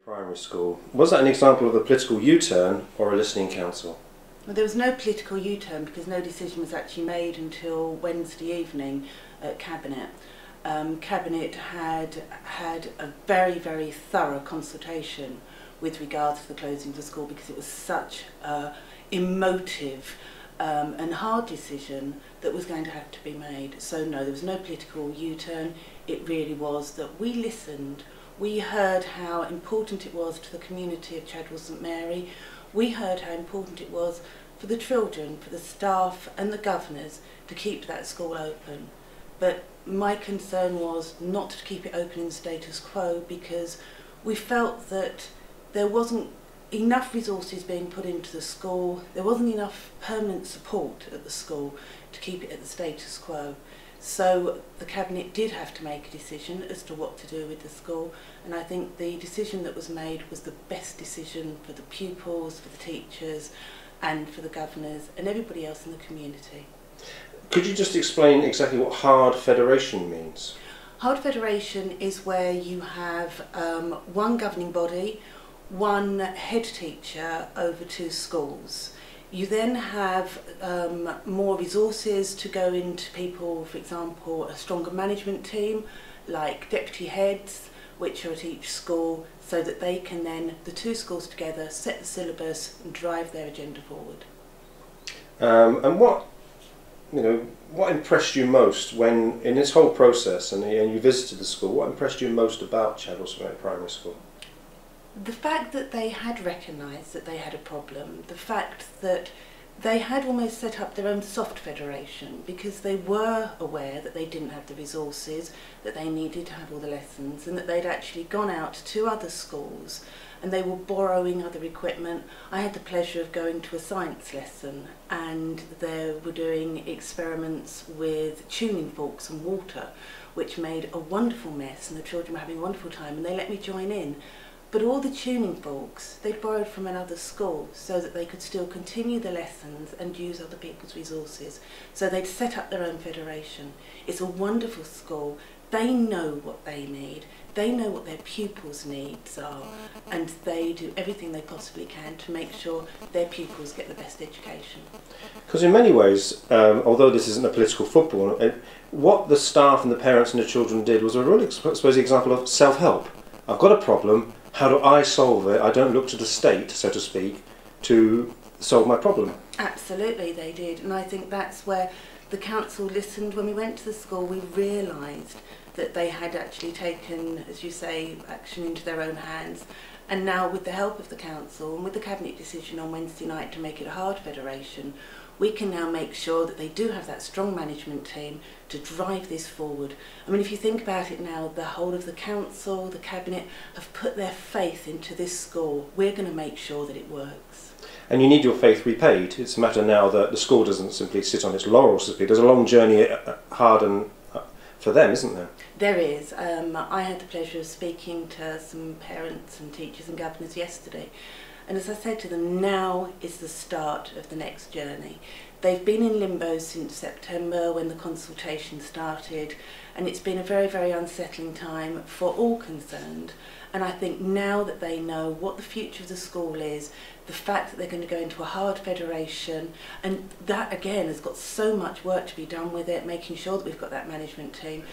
Primary school. Was that an example of a political U-turn or a listening council? Well, there was no political U-turn because no decision was actually made until Wednesday evening at Cabinet. Cabinet had a very, very thorough consultation with regards to the closing of the school because it was such an emotive and hard decision that was going to have to be made. So no, there was no political U-turn. It really was that we listened. We heard how important it was to the community of Chadwell St Mary. We heard how important it was for the children, for the staff and the governors to keep that school open. But my concern was not to keep it open in the status quo because we felt that there wasn't enough resources being put into the school, there wasn't enough permanent support at the school to keep it at the status quo. So the Cabinet did have to make a decision as to what to do with the school, and I think the decision that was made was the best decision for the pupils, for the teachers and for the governors and everybody else in the community. Could you just explain exactly what hard federation means? Hard federation is where you have one governing body, one head teacher over two schools. You then have more resources to go into people, for example, a stronger management team like deputy heads, which are at each school, so that they can then, the two schools together, set the syllabus and drive their agenda forward. And what impressed you most when, in this whole process, and you visited the school, what impressed you most about Chadwell St Mary Primary School? The fact that they had recognised that they had a problem, the fact that they had almost set up their own soft federation because they were aware that they didn't have the resources, that they needed to have all the lessons, and that they'd actually gone out to other schools and they were borrowing other equipment. I had the pleasure of going to a science lesson and they were doing experiments with tuning forks and water, which made a wonderful mess, and the children were having a wonderful time and they let me join in. But all the tuning forks they'd borrowed from another school so that they could still continue the lessons and use other people's resources. So they'd set up their own federation. It's a wonderful school. They know what they need. They know what their pupils' needs are, and they do everything they possibly can to make sure their pupils get the best education. Because in many ways, although this isn't a political football, what the staff and the parents and the children did was a really, I suppose, the example of self-help. I've got a problem. How do I solve it? I don't look to the state, so to speak, to solve my problem. Absolutely, they did. And I think that's where the council listened. When we went to the school, we realised that they had actually taken, as you say, action into their own hands. And now, with the help of the council and with the Cabinet decision on Wednesday night to make it a hard federation, we can now make sure that they do have that strong management team to drive this forward. I mean, if you think about it now, the whole of the council, the Cabinet have put their faith into this school. We're going to make sure that it works. And you need your faith repaid. It's a matter now that the school doesn't simply sit on its laurels, so to speak. There's a long journey, hard and for them, isn't there? There is. I had the pleasure of speaking to some parents and teachers and governors yesterday. And as I said to them, now is the start of the next journey. They've been in limbo since September when the consultation started, and it's been a very, very unsettling time for all concerned. And I think now that they know what the future of the school is, the fact that they're going to go into a hard federation, and that again has got so much work to be done with it, making sure that we've got that management team.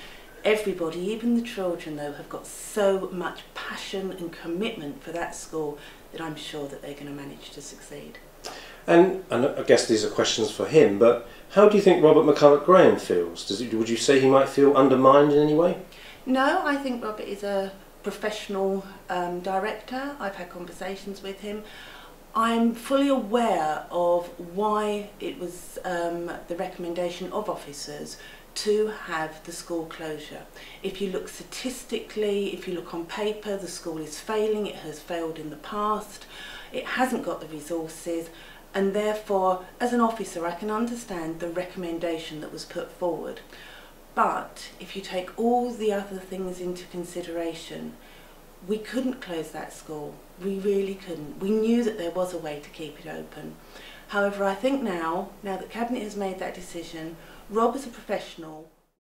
Everybody, even the children though, have got so much passion and commitment for that school that I'm sure that they're going to manage to succeed. And I guess these are questions for him, but how do you think Robert McCulloch-Graham feels? Would you say he might feel undermined in any way? No, I think Robert is a professional director. I've had conversations with him. I'm fully aware of why it was the recommendation of officers to have the school closure. If you look statistically, if you look on paper, the school is failing. It has failed in the past. It hasn't got the resources, and therefore, as an officer, I can understand the recommendation that was put forward. But if you take all the other things into consideration, we couldn't close that school. We really couldn't. We knew that there was a way to keep it open. However, I think now that Cabinet has made that decision, Rob is a professional.